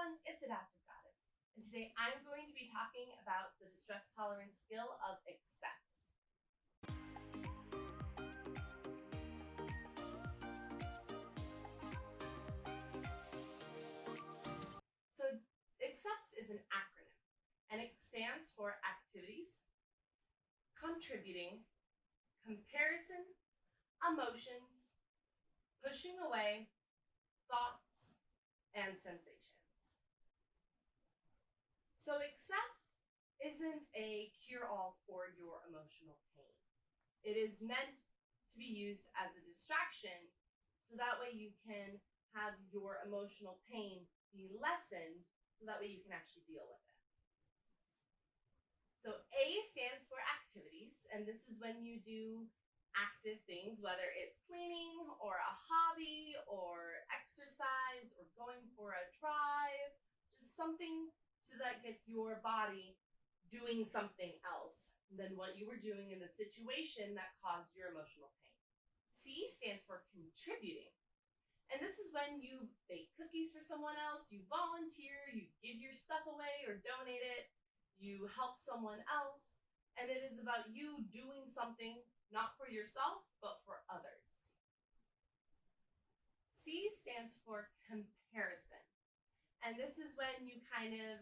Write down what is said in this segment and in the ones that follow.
everyone, it's Adaptive Goddess, and today I'm going to be talking about the distress tolerance skill of accepts. So accepts is an acronym, and it stands for activities, contributing, comparison, emotions, pushing away, thoughts, and sensations. So accepts isn't a cure-all for your emotional pain. It is meant to be used as a distraction so that way you can have your emotional pain be lessened so that way you can actually deal with it. So A stands for activities, and this is when you do active things, whether it's cleaning or a hobby or exercise or going for a drive, just something so that gets your body doing something else than what you were doing in the situation that caused your emotional pain. C stands for contributing. And this is when you bake cookies for someone else, you volunteer, you give your stuff away or donate it, you help someone else, and it is about you doing something not for yourself, but for others. C stands for comparison. And this is when you kind of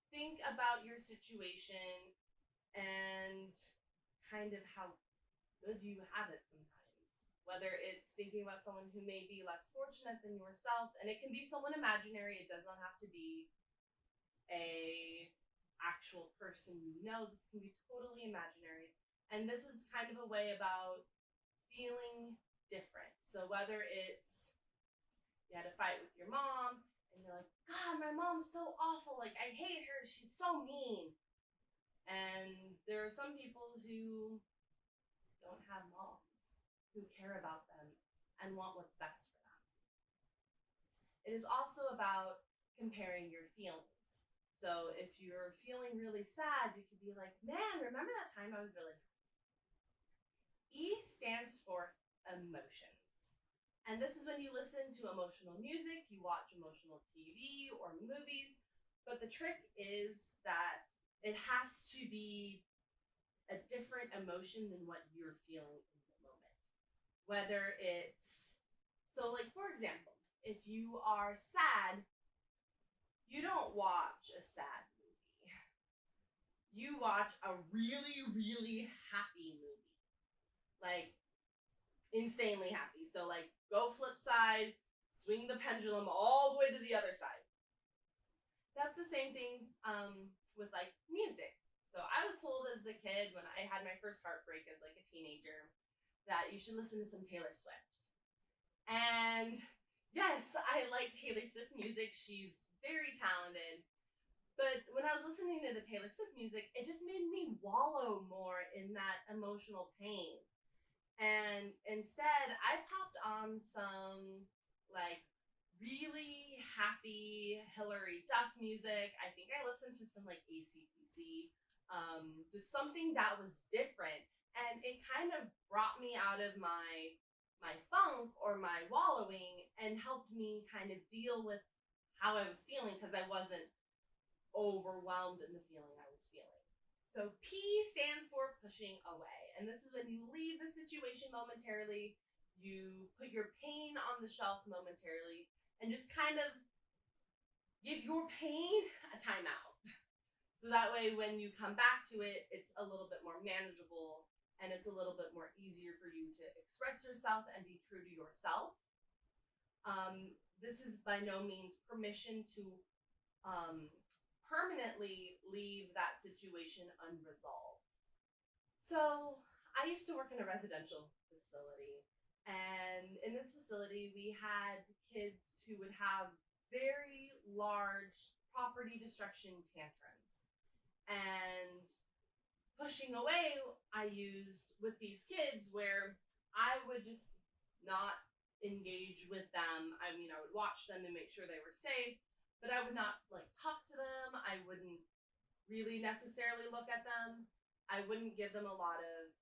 think about your situation and kind of how good you have it sometimes. Whether it's thinking about someone who may be less fortunate than yourself, and it can be someone imaginary, it does not have to be a actual person you know. This can be totally imaginary. And this is kind of a way about feeling different. So whether it's you had a fight with your mom and you're like, God, my mom's so awful. Like, I hate her. She's so mean. And there are some people who don't have moms who care about them and want what's best for them. It is also about comparing your feelings. So if you're feeling really sad, you could be like, man, remember that time I was really happy? E stands for emotions. And this is when you listen to emotional music, you watch emotional TV or movies, but the trick is that it has to be a different emotion than what you're feeling in the moment. Whether it's, so like for example, if you are sad, you don't watch a sad movie. You watch a really, really happy movie. Like, insanely happy. So like, go flip side, swing the pendulum all the way to the other side. That's the same thing with like music. So I was told as a kid when I had my first heartbreak as like a teenager that you should listen to some Taylor Swift. And yes, I like Taylor Swift music. She's very talented. But when I was listening to the Taylor Swift music, it just made me wallow more in that emotional pain. And instead, I popped on some like really happy Hillary Duff music. I think I listened to some like AC/DC, just something that was different. And it kind of brought me out of my funk or my wallowing and helped me kind of deal with how I was feeling because I wasn't overwhelmed in the feeling I was feeling. So P stands for pushing away. And this is when you leave the situation momentarily, you put your pain on the shelf momentarily, and just kind of give your pain a timeout. So that way when you come back to it, it's a little bit more manageable and it's a little bit more easier for you to express yourself and be true to yourself. This is by no means permission to permanently leave that situation unresolved. So I used to work in a residential facility, and in this facility we had kids who would have very large property destruction tantrums. And pushing away I used with these kids where I would just not engage with them. I mean, I would watch them and make sure they were safe, but I would not like talk to them. I wouldn't really necessarily look at them. I wouldn't give them a lot of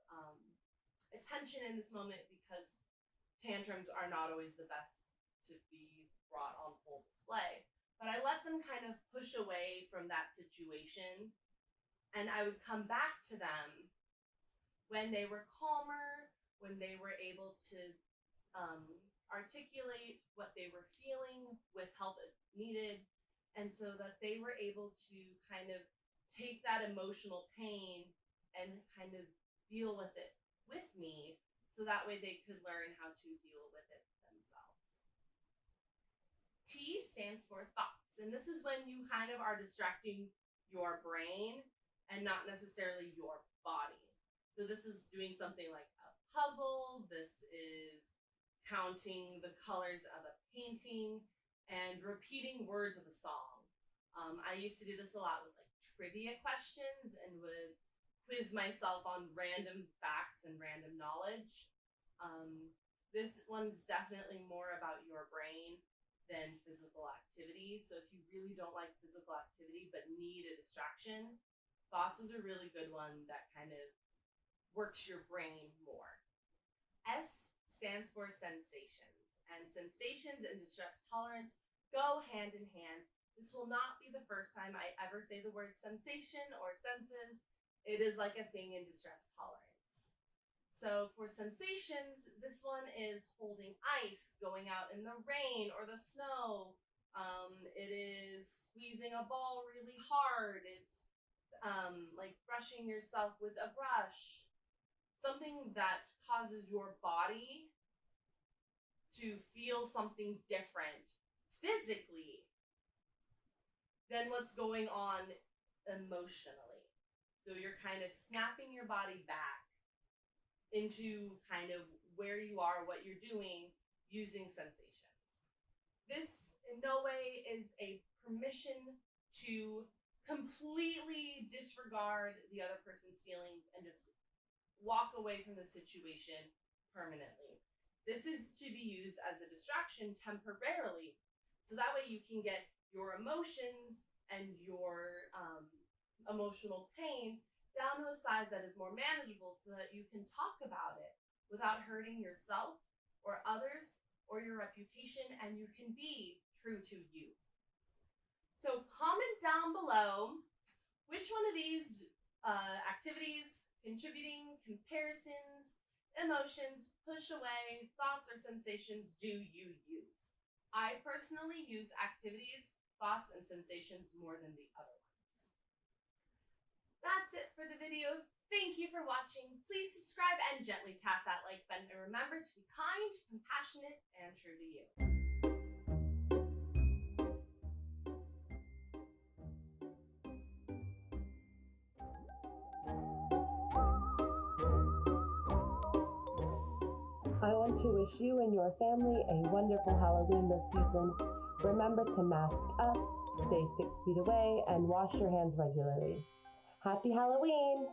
attention in this moment because tantrums are not always the best to be brought on full display. But I let let them kind of push away from that situation, and I would come back to them when they were calmer, when they were able to articulate what they were feeling with help if needed, and so that they were able to kind of take that emotional pain and kind of deal with it with me, so that way they could learn how to deal with it themselves. T stands for thoughts, and this is when you kind of are distracting your brain and not necessarily your body. So this is doing something like a puzzle, this is counting the colors of a painting, and repeating words of a song. I used to do this a lot with like trivia questions and would quiz myself on random facts and random knowledge. This one's definitely more about your brain than physical activity. So if you really don't like physical activity but need a distraction, thoughts is a really good one that kind of works your brain more. S stands for sensations, and sensations and distress tolerance go hand in hand. This will not be the first time I ever say the word sensation or senses. It is like a thing in distress tolerance. So for sensations, this one is holding ice, going out in the rain or the snow. It is squeezing a ball really hard. It's like brushing yourself with a brush. Something that causes your body to feel something different physically than what's going on emotionally. So you're kind of snapping your body back into kind of where you are, what you're doing, using sensations. This in no way is a permission to completely disregard the other person's feelings and just walk away from the situation permanently. This is to be used as a distraction temporarily, so that way you can get your emotions and your emotional pain down to a size that is more manageable, so that you can talk about it without hurting yourself or others or your reputation, and you can be true to you. So comment down below which one of these activities, contributing, comparisons, emotions, push away, thoughts, or sensations do you use? I personally use activities, thoughts, and sensations more than the other ones. That's it for the video. Thank you for watching. Please subscribe and gently tap that like button. And remember to be kind, compassionate, and true to you. I want to wish you and your family a wonderful Halloween this season. Remember to mask up, stay 6 feet away, and wash your hands regularly. Happy Halloween!